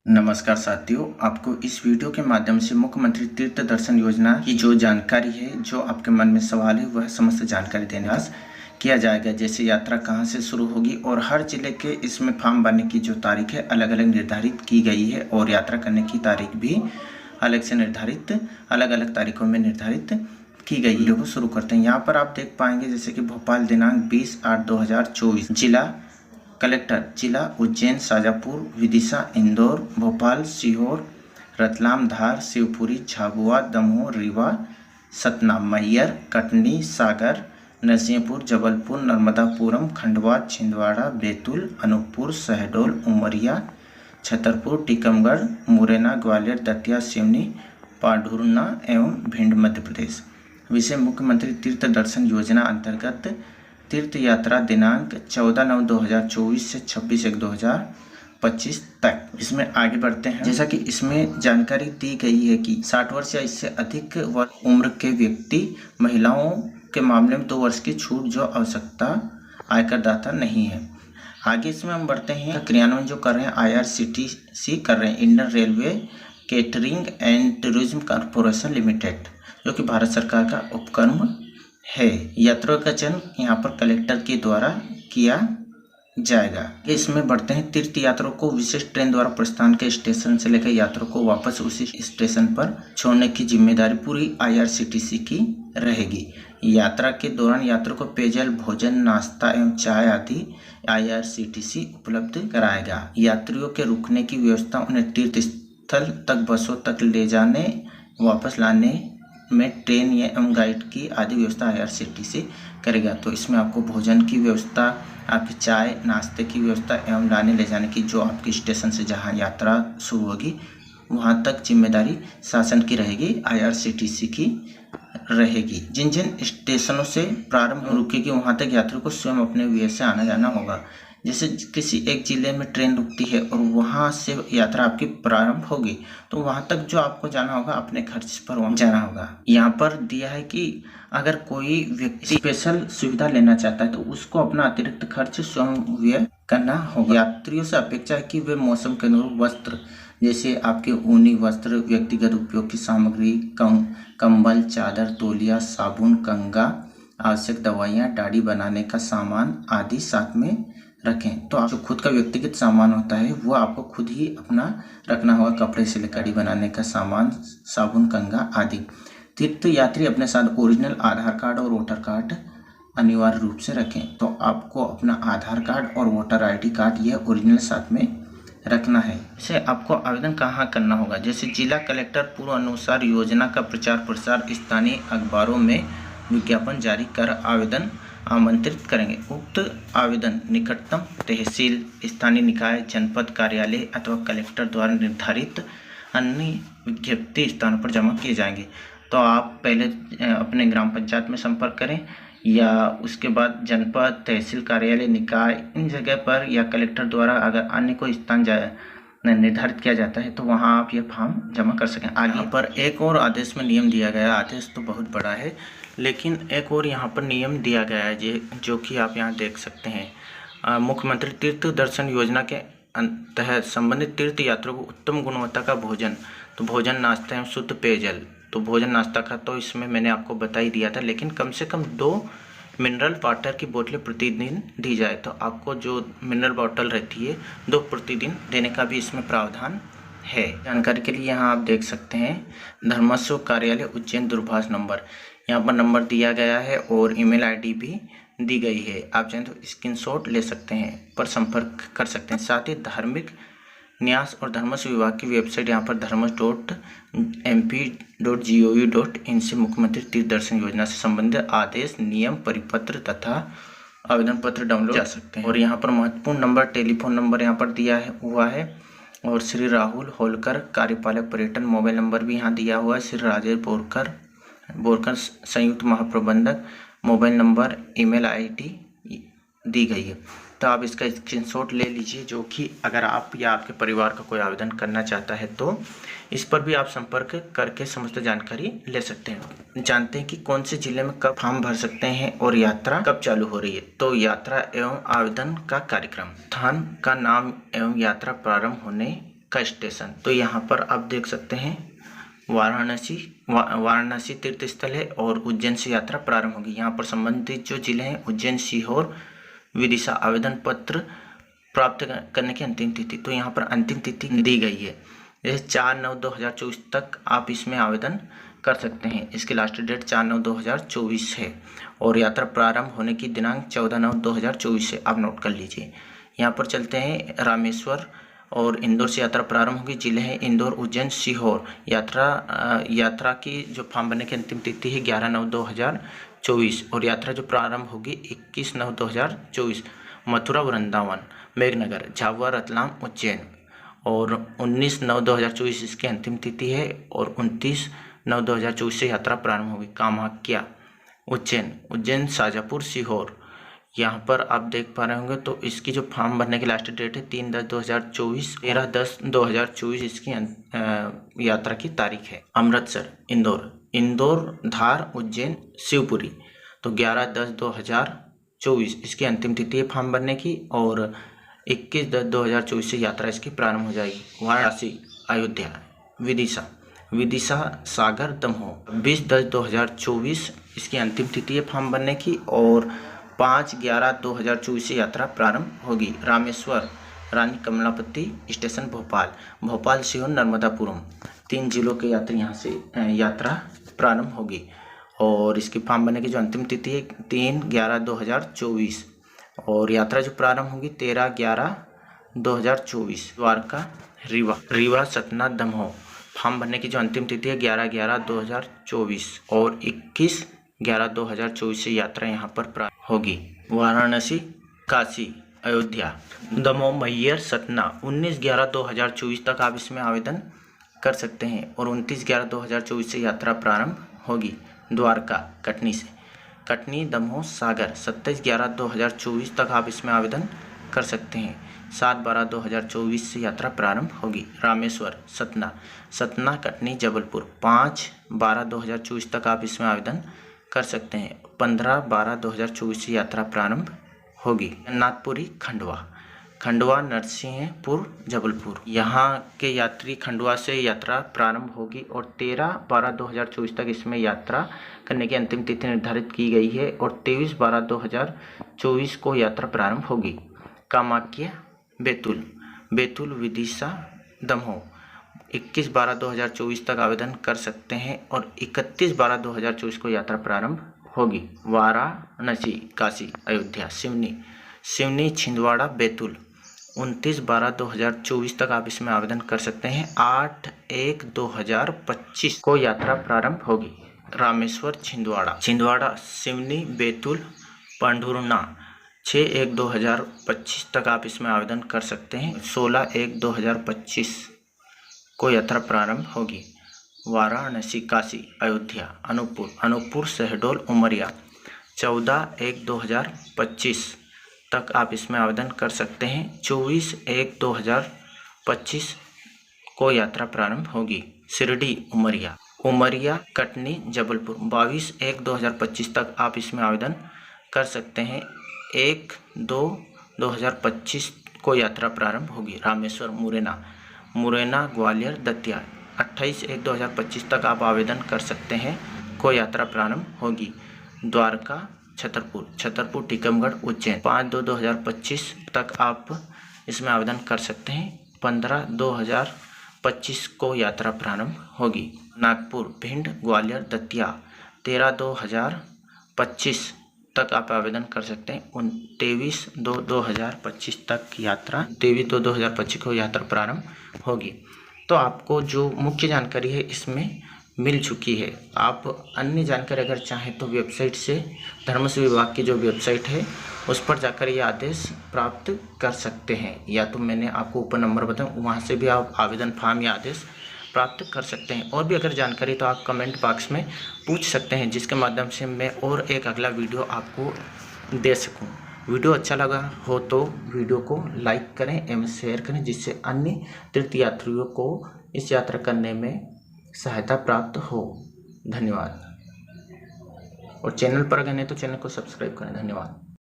नमस्कार साथियों, आपको इस वीडियो के माध्यम से मुख्यमंत्री तीर्थ दर्शन योजना की जो जानकारी है, जो आपके मन में सवाल है, वह समस्त जानकारी देने का किया जाएगा। जैसे यात्रा कहां से शुरू होगी और हर जिले के इसमें फॉर्म भरने की जो तारीख है अलग अलग निर्धारित की गई है और यात्रा करने की तारीख भी अलग से निर्धारित अलग अलग तारीखों में निर्धारित की गई। वीडियो को शुरू करते हैं। यहाँ पर आप देख पाएंगे जैसे कि भोपाल दिनांक 20/8/2024, जिला कलेक्टर जिला उज्जैन, शाजापुर, विदिशा, इंदौर, भोपाल, सीहोर, रतलाम, धार, शिवपुरी, झाबुआ, दमोह, रीवा, सतना, मैहर, कटनी, सागर, नरसिंहपुर, जबलपुर, नर्मदापुरम, खंडवा, छिंदवाड़ा, बैतूल, अनूपपुर, शहडोल, उमरिया, छतरपुर, टीकमगढ़, मुरैना, ग्वालियर, दतिया, सिवनी, पांढुर्णा एवं भिंड मध्य प्रदेश। विषय मुख्यमंत्री तीर्थ दर्शन योजना अंतर्गत तीर्थ यात्रा दिनांक 14/9/2024 से 26/1/2025 तक। इसमें आगे बढ़ते हैं। जैसा कि इसमें जानकारी दी गई है कि 60 वर्ष या इससे अधिक वर्ष उम्र के व्यक्ति, महिलाओं के मामले में 2 वर्ष की छूट जो आवश्यकता आयकर दाता नहीं है। आगे इसमें हम बढ़ते हैं। क्रियान्वयन जो कर रहे हैं IRCTC कर रहे हैं, Indian railway catering and tourism corporation limited, जो कि भारत सरकार का उपक्रम है। यात्रियों का चयन यहाँ पर कलेक्टर के द्वारा किया जाएगा। इसमें बढ़ते हैं। तीर्थ यात्रियों को विशेष ट्रेन द्वारा प्रस्थान के स्टेशन से लेकर यात्रियों को वापस उसी स्टेशन पर छोड़ने की जिम्मेदारी पूरी IRCTC की रहेगी। यात्रा के दौरान यात्रियों को पेयजल, भोजन, नाश्ता एवं चाय आदि IRCTC उपलब्ध कराएगा। यात्रियों के रुकने की व्यवस्था, उन्हें तीर्थ स्थल तक बसों तक ले जाने वापस लाने में ट्रेन एवं गाइड की आदि व्यवस्था IRCTC करेगा। तो इसमें आपको भोजन की व्यवस्था, आपकी चाय नाश्ते की व्यवस्था एवं लाने ले जाने की जो आपकी स्टेशन से जहां यात्रा शुरू होगी वहां तक जिम्मेदारी शासन की रहेगी, IRCTC की रहेगी। जिन जिन स्टेशनों से प्रारंभ रुकेगी वहां तक यात्रियों को स्वयं अपने व्यय से आना जाना होगा। जैसे किसी एक जिले में ट्रेन रुकती है और वहां से यात्रा आपकी प्रारंभ होगी तो वहां तक जो आपको जाना होगा अपने खर्च पर वहां जाना होगा। यहाँ पर दिया है कि अगर कोई व्यक्ति स्पेशल सुविधा लेना चाहता है तो उसको अपना अतिरिक्त खर्च स्वयं व्यय करना होगा। यात्रियों से अपेक्षा है कि वे मौसम के अनुरूप वस्त्र, जैसे आपके ऊनी वस्त्र, व्यक्तिगत उपयोग की सामग्री, कंबल, चादर, तौलिया, साबुन, कंघा, आवश्यक दवाइयाँ, दाढ़ी बनाने का सामान आदि साथ में रखें। तो आप जो खुद का व्यक्तिगत सामान होता है वो आपको खुद ही अपना रखना होगा, कपड़े से लेकर दाढ़ी बनाने का सामान, साबुन, कंघा आदि। तीर्थ यात्री अपने साथ ओरिजिनल आधार कार्ड और वोटर कार्ड अनिवार्य रूप से रखें। तो आपको अपना आधार कार्ड और वोटर ID कार्ड यह ओरिजिनल साथ में रखना है। इसे आपको आवेदन कहाँ करना होगा? जैसे जिला कलेक्टर पूर्व अनुसार योजना का प्रचार प्रसार स्थानीय अखबारों में विज्ञापन जारी कर आवेदन आमंत्रित करेंगे। उक्त आवेदन निकटतम तहसील, स्थानीय निकाय, जनपद कार्यालय अथवा कलेक्टर द्वारा निर्धारित अन्य विज्ञप्ति स्थानों पर जमा किए जाएंगे। तो आप पहले अपने ग्राम पंचायत में संपर्क करें या उसके बाद जनपद, तहसील कार्यालय, निकाय, इन जगह पर या कलेक्टर द्वारा अगर अन्य कोई स्थान निर्धारित किया जाता है तो वहां आप ये फॉर्म जमा कर सकें। आगे पर एक और आदेश में नियम दिया गया। आदेश तो बहुत बड़ा है लेकिन एक और यहाँ पर नियम दिया गया है जो कि आप यहाँ देख सकते हैं। मुख्यमंत्री तीर्थ दर्शन योजना के तहत संबंधित तीर्थ यात्रियों को उत्तम गुणवत्ता का भोजन, तो भोजन, नाश्ता एवं शुद्ध पेयजल, तो भोजन नाश्ता का तो इसमें मैंने आपको बता ही दिया था, लेकिन कम से कम 2 मिनरल वाटर की बोतलें प्रतिदिन दी जाए। तो आपको जो मिनरल बोतल रहती है 2 प्रतिदिन देने का भी इसमें प्रावधान है। जानकारी के लिए यहाँ आप देख सकते हैं धर्मस्व कार्यालय उज्जैन दूरभाष नंबर, यहाँ पर नंबर दिया गया है और email ID भी दी गई है। आप चाहें तो स्क्रीनशॉट ले सकते हैं, पर संपर्क कर सकते हैं। साथ ही धार्मिक न्यास और धर्मस्व विभाग की वेबसाइट यहाँ पर धर्मस.mp.gov.in से मुख्यमंत्री तीर्थ दर्शन योजना से संबंधित आदेश, नियम, परिपत्र तथा आवेदन पत्र डाउनलोड जा सकते हैं। और यहाँ पर महत्वपूर्ण नंबर, टेलीफोन नंबर यहाँ पर दिया हुआ है और श्री राहुल होलकर कार्यपालक पर्यटन, मोबाइल नंबर भी यहाँ दिया हुआ है। श्री राजेश बोरकर संयुक्त महाप्रबंधक, मोबाइल नंबर, email ID दी गई है। तो आप इसका स्क्रीनशॉट ले लीजिए, जो कि अगर आप या आपके परिवार का कोई आवेदन करना चाहता है तो इस पर भी आप संपर्क करके समस्त जानकारी ले सकते हैं। जानते हैं कि कौन से जिले में कब फॉर्म भर सकते हैं और यात्रा कब चालू हो रही है। तो यात्रा एवं आवेदन का कार्यक्रम, स्थान का नाम एवं यात्रा प्रारंभ होने का स्टेशन। तो यहाँ पर आप देख सकते हैं वाराणसी तीर्थ स्थल है और उज्जैन से यात्रा प्रारंभ होगी। यहाँ पर संबंधित जो जिले हैं उज्जैन, सीहोर, विदिशा, आवेदन पत्र प्राप्त करने की अंतिम तिथि, तो यहाँ पर अंतिम तिथि दी गई है। जैसे 4/9/2024 तक आप इसमें आवेदन कर सकते हैं। इसकी लास्ट डेट 4/9/2024 है और यात्रा प्रारंभ होने की दिनांक 14/9/2024 है, आप नोट कर लीजिए। यहाँ पर चलते हैं रामेश्वर और इंदौर से यात्रा प्रारंभ होगी। जिले हैं इंदौर, उज्जैन, सीहोर। यात्रा की जो फॉर्म भरने की अंतिम तिथि है 11/9/2024 और यात्रा जो प्रारंभ होगी 21/9/2024। मथुरा, वृंदावन, मेघनगर, झाबुआ, रतलाम, उज्जैन और 19/9/2024 इसकी अंतिम तिथि है और 29/9/2024 से यात्रा प्रारंभ होगी। कामाख्या, उज्जैन, शाजापुर, सीहोर। यहाँ पर आप देख पा रहे होंगे तो इसकी जो फॉर्म भरने की लास्ट डेट है 3/10/2024, 13/10/2024 इसकी यात्रा की तारीख है। अमृतसर, इंदौर, धार, उज्जैन, शिवपुरी। तो 11/10/2024 इसकी अंतिम तिथि है फॉर्म भरने की और 21/10/2024 से यात्रा इसकी प्रारंभ हो जाएगी। वाराणसी, अयोध्या, विदिशा, सागर, दमोह। 20/10/2024 इसकी अंतिम तिथि है फॉर्म भरने की और 5/11/2024 से यात्रा प्रारंभ होगी। रामेश्वर, रानी कमलापति स्टेशन, भोपाल, सीहोर, नर्मदापुरम। 3 जिलों के यात्री यहाँ से यात्रा प्रारंभ होगी और इसकी फॉर्म भरने की जो अंतिम तिथि है 3/11/2024 और यात्रा जो प्रारंभ होगी 13/11/2024। द्वारका, रीवा, सतना, दमोह। फॉर्म भरने की जो अंतिम तिथि है 11/11/2024 और 21/11/2024 से यात्रा यहाँ पर प्रारंभ होगी। वाराणसी, काशी, अयोध्या, दमोह, मैहर, सतना। 19/11/2024 तक आप इसमें आवेदन कर सकते हैं और 29/11/2024 से यात्रा प्रारंभ होगी। द्वारका, कटनी, दमोह, सागर। 27/11/2024 तक आप इसमें आवेदन कर सकते हैं। 7/12/2024 से यात्रा प्रारंभ होगी। रामेश्वर, सतना, कटनी, जबलपुर। 5/12/2024 तक आप इसमें आवेदन कर सकते हैं। 15/12/2024 से यात्रा प्रारंभ होगी। जगन्नाथपुरी, खंडवा, नरसिंहपुर, जबलपुर। यहाँ के यात्री खंडवा से यात्रा प्रारंभ होगी और 13/12/2024 तक इसमें यात्रा करने की अंतिम तिथि निर्धारित की गई है और 23/12/2024 को यात्रा प्रारंभ होगी। कामाख्या, बैतूल, विदिशा, दमोह। 21/12/2024 तक आवेदन कर सकते हैं और 31/12/2024 को यात्रा प्रारंभ होगी। वाराणसी, काशी, अयोध्या, सिवनी, छिंदवाड़ा, बैतूल। 29/12/2024 तक आप इसमें आवेदन कर सकते हैं। 8/1/2025 को यात्रा प्रारंभ होगी। रामेश्वर, छिंदवाड़ा, सिवनी, बैतूल, पंढुरना। 6/1/2025 तक आप इसमें आवेदन कर सकते हैं। 16/1/2025 को यात्रा प्रारंभ होगी। वाराणसी, काशी, अयोध्या, अनूपपुर, शहडोल, उमरिया। 14/1/2025 तक आप इसमें आवेदन कर सकते हैं। 24/1/2025 को यात्रा प्रारंभ होगी। शिरडी, उमरिया, कटनी, जबलपुर। 22/1/2025 तक आप इसमें आवेदन कर सकते हैं। 1/2/2025 को यात्रा प्रारंभ होगी। रामेश्वर, मुरैना, ग्वालियर, दतिया। 28/1/2025 तक आप आवेदन कर सकते हैं, को यात्रा प्रारंभ होगी। द्वारका, छतरपुर, टीकमगढ़, उज्जैन। 5/2/2025 तक आप इसमें आवेदन कर सकते हैं। 15/2/2025 को यात्रा प्रारंभ होगी। नागपुर, भिंड, ग्वालियर, दतिया। 13/2/2025 तक आप आवेदन कर सकते हैं। 23/2/2025 तक यात्रा 23/2/2025 को यात्रा प्रारंभ होगी। तो आपको जो मुख्य जानकारी है इसमें मिल चुकी है। आप अन्य जानकारी अगर चाहें तो वेबसाइट से, धर्म से विभाग की जो वेबसाइट है उस पर जाकर ये आदेश प्राप्त कर सकते हैं, या तो मैंने आपको ऊपर नंबर बताऊं वहां से भी आप आवेदन फॉर्म या आदेश प्राप्त कर सकते हैं। और भी अगर जानकारी तो आप कमेंट बॉक्स में पूछ सकते हैं, जिसके माध्यम से मैं और एक अगला वीडियो आपको दे सकूं। वीडियो अच्छा लगा हो तो वीडियो को लाइक करें एवं शेयर करें, जिससे अन्य तीर्थयात्रियों को इस यात्रा करने में सहायता प्राप्त हो। धन्यवाद। और चैनल पर अगर नहीं तो चैनल को सब्सक्राइब करें। धन्यवाद।